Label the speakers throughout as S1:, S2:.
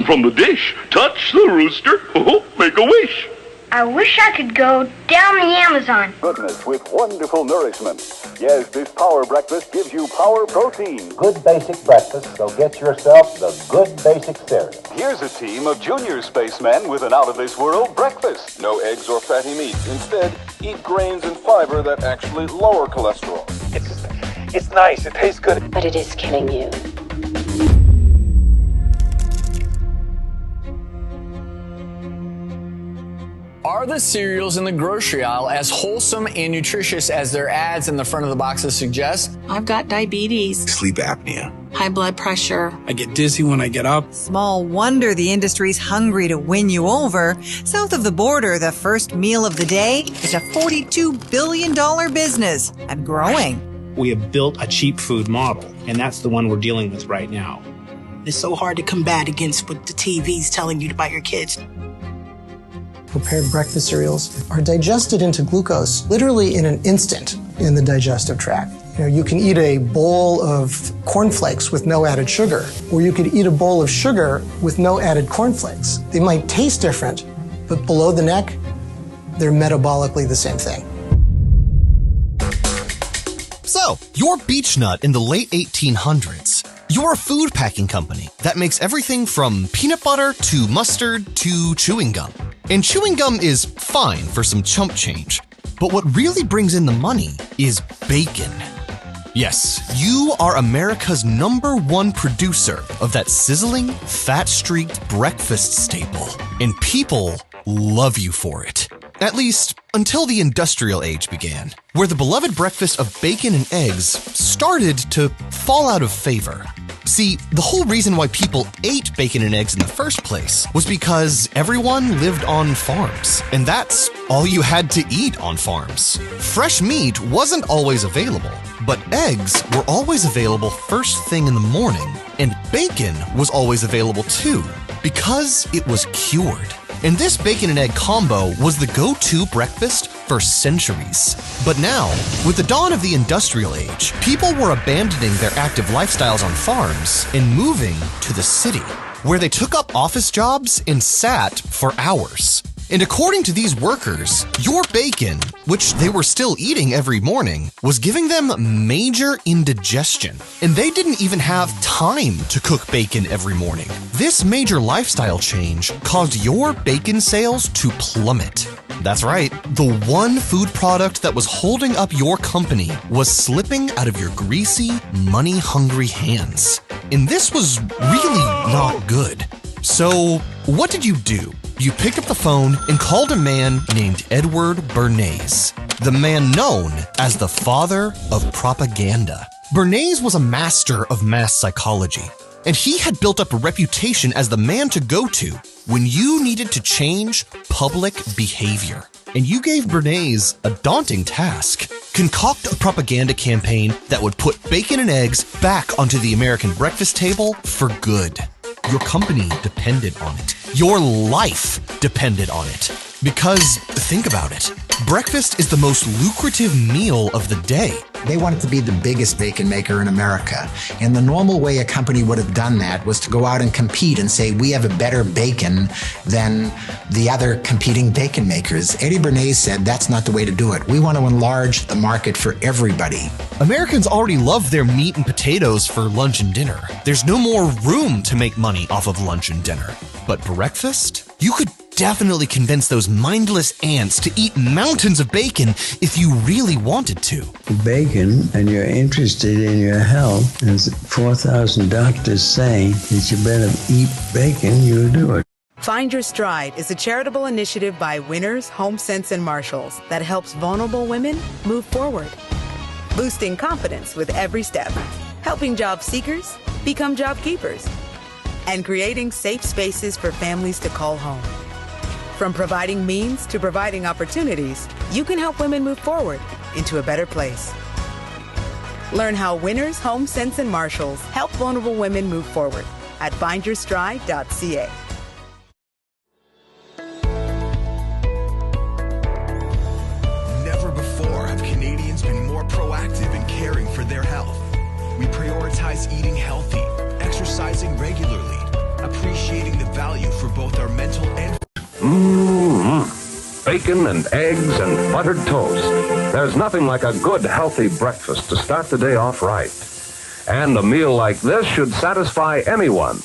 S1: from the dish. Touch the rooster. Oh, make a wish.
S2: I wish I could go down the Amazon.
S3: Goodness with wonderful nourishment. Yes, this Power Breakfast gives you power protein.
S4: Good basic breakfast, so get yourself the Good Basic cereal.
S3: Here's a team of junior spacemen with an out-of-this-world breakfast.
S5: No eggs or fatty meats. Instead, eat grains and fiber that actually lower cholesterol.
S6: It's nice. It tastes good.
S7: But it is killing you.
S8: Are the cereals in the grocery aisle as wholesome and nutritious as their ads in the front of the boxes suggest?
S9: I've got diabetes,
S10: sleep apnea,
S9: high blood pressure.
S10: I get dizzy when I get up.
S11: Small wonder the industry's hungry to win you over. South of the border, the first meal of the day is a $42 billion business and growing.
S12: We have built a cheap food model, and that's the one we're dealing with right now.
S13: It's so hard to combat against what the TV's telling you about your kids.
S14: Prepared breakfast cereals are digested into glucose literally in an instant in the digestive tract. You can eat a bowl of cornflakes with no added sugar, or you could eat a bowl of sugar with no added cornflakes. They might taste different, but below the neck, they're metabolically the same thing.
S15: So, you're Beechnut in the late 1800s. You're a food packing company that makes everything from peanut butter to mustard to chewing gum. And chewing gum is fine for some chump change. But what really brings in the money is bacon. Yes, you are America's #1 producer of that sizzling, fat-streaked breakfast staple. And people love you for it. At least, until the industrial age began, where the beloved breakfast of bacon and eggs started to fall out of favor. See, the whole reason why people ate bacon and eggs in the first place was because everyone lived on farms, and that's all you had to eat on farms. Fresh meat wasn't always available, but eggs were always available first thing in the morning, and bacon was always available too, because it was cured. And this bacon and egg combo was the go-to breakfast for centuries. But now, with the dawn of the industrial age, people were abandoning their active lifestyles on farms and moving to the city, where they took up office jobs and sat for hours. And according to these workers, your bacon, which they were still eating every morning, was giving them major indigestion. And they didn't even have time to cook bacon every morning. This major lifestyle change caused your bacon sales to plummet. That's right, the one food product that was holding up your company was slipping out of your greasy, money-hungry hands. And this was really not good. So, what did you do? You picked up the phone and called a man named Edward Bernays, the man known as the father of propaganda. Bernays was a master of mass psychology, and he had built up a reputation as the man to go to when you needed to change public behavior. And you gave Bernays a daunting task: concoct a propaganda campaign that would put bacon and eggs back onto the American breakfast table for good. Your company depended on it. Your life depended on it. Because, think about it, breakfast is the most lucrative meal of the day.
S16: They wanted to be the biggest bacon maker in America. And the normal way a company would have done that was to go out and compete and say, we have a better bacon than the other competing bacon makers. Eddie Bernays said that's not the way to do it. We want to enlarge the market for everybody.
S15: Americans already love their meat and potatoes for lunch and dinner. There's no more room to make money off of lunch and dinner. But breakfast? You could definitely convince those mindless ants to eat mountains of bacon if you really wanted to.
S17: Bacon, and you're interested in your health, as 4,000 doctors say that you better eat bacon, you'll do it.
S18: Find Your Stride is a charitable initiative by Winners, HomeSense, and Marshalls that helps vulnerable women move forward, boosting confidence with every step, helping job seekers become job keepers, and creating safe spaces for families to call home. From providing means to providing opportunities, you can help women move forward into a better place. Learn how Winners, HomeSense, and Marshalls help vulnerable women move forward at findyourstride.ca.
S19: Never before have Canadians been more proactive in caring for their health. We prioritize eating healthy, exercising regularly, appreciating the value
S7: bacon and eggs and buttered toast. There's nothing like a good, healthy breakfast to start the day off right. And a meal like this should satisfy anyone.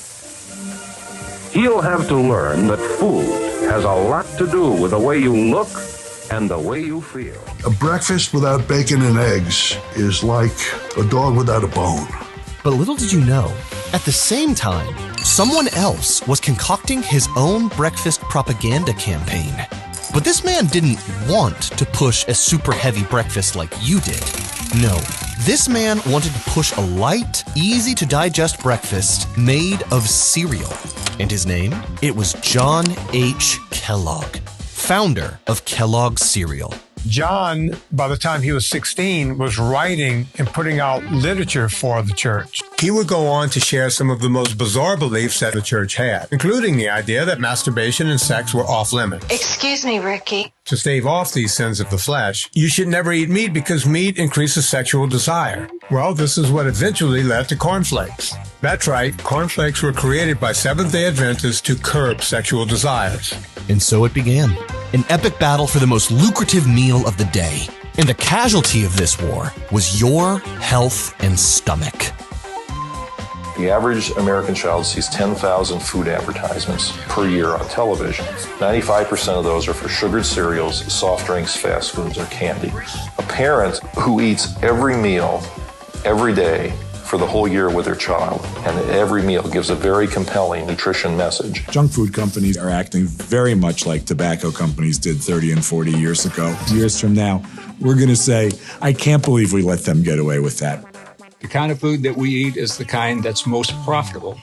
S7: He'll have to learn that food has a lot to do with the way you look and the way you feel.
S20: A breakfast without bacon and eggs is like a dog without a bone.
S15: But little did you know, at the same time, someone else was concocting his own breakfast propaganda campaign. But this man didn't want to push a super heavy breakfast like you did. No, this man wanted to push a light, easy to digest breakfast made of cereal. And his name? It was John H. Kellogg, founder of Kellogg's cereal.
S21: John, by the time he was 16, was writing and putting out literature for the church. He would go on to share some of the most bizarre beliefs that the church had, including the idea that masturbation and sex were off limits.
S9: Excuse me, Ricky.
S21: To stave off these sins of the flesh, you should never eat meat because meat increases sexual desire. Well, this is what eventually led to cornflakes. That's right, cornflakes were created by Seventh-day Adventists to curb sexual desires.
S15: And so it began. An epic battle for the most lucrative meal of the day. And the casualty of this war was your health and stomach.
S5: The average American child sees 10,000 food advertisements per year on television. 95% of those are for sugared cereals, soft drinks, fast foods, or candy. A parent who eats every meal, every day, for the whole year with their child, and every meal gives a very compelling nutrition message.
S22: Junk food companies are acting very much like tobacco companies did 30 and 40 years ago. Years from now, we're going to say, I can't believe we let them get away with that.
S23: The kind of food that we eat is the kind that's most profitable.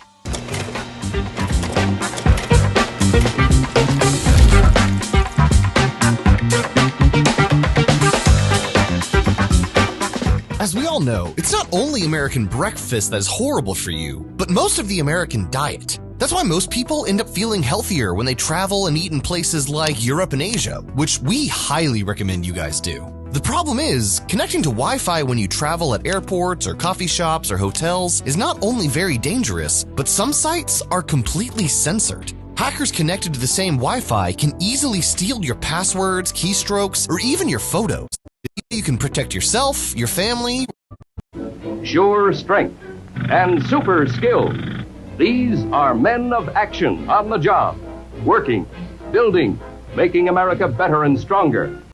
S15: As we all know, it's not only American breakfast that is horrible for you, but most of the American diet. That's why most people end up feeling healthier when they travel and eat in places like Europe and Asia, which we highly recommend you guys do. The problem is, connecting to Wi-Fi when you travel at airports or coffee shops or hotels is not only very dangerous, but some sites are completely censored. Hackers connected to the same Wi-Fi can easily steal your passwords, keystrokes, or even your photos. You can protect yourself, your family.
S24: Sure strength and super skill. These are men of action on the job, working, building, making America better and stronger.